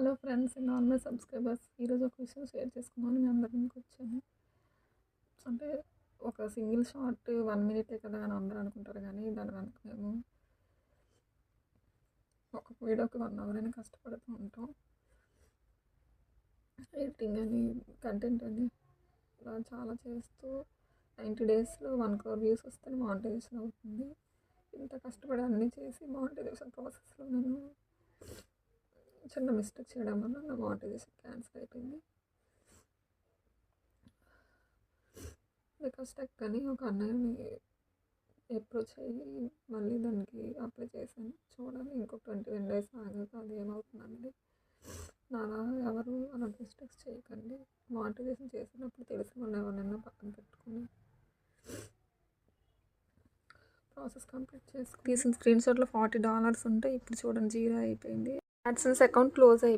Hello friends and all my subscribers. ఈరోజు ఒక విషయం షేర్ చేసుకుందామని మీ అందరి ముందుకు వచ్చాను. అంటే ఒక సింగిల్ షాట్ 1 మినిటే కదా అని అందరూ అనుకుంటారు, కానీ దాని వెనక మేము ఒక వీడియోకి 1 అవర్ అయినా కష్టపడుతూ ఉంటాం. ఎడిటింగ్ అని, కంటెంట్ అని ఇలా చాలా చేస్తూ 90 డేస్లో 1 crore వ్యూస్ వస్తే మానిటైజేషన్ అవుతుంది. ఇంత కష్టపడి అన్నీ చేసి మానిటైజేషన్ ప్రాసెస్లో నేను చిన్న మిస్టేక్ చేయడం వల్ల నా మానిటైజేషన్ క్యాన్సిల్ అయిపోయింది. బికాస్ టెక్ అని ఒక అన్నయ్యని అప్రోచ్ అయ్యి మళ్ళీ దానికి అప్లై చేశాను. చూడాలి ఇంకో 21 డేస్ ఆగాక అది ఏమవుతుంది అనేది. నాలా ఎవరు అలాంటి మిస్టేక్స్ చేయకండి. మానిటైజేషన్ చేసినప్పుడు తెలిసిన వాళ్ళు ఎవరినైనా పక్కన పెట్టుకుని ప్రాసెస్ కంప్లీట్ చేసుకుని తీసిన స్క్రీన్ షాట్లో $40 ఉంటే ఇప్పుడు చూడండి 0 అయిపోయింది. యాడ్సెన్స్ అకౌంట్ క్లోజ్ అయిపోయింది.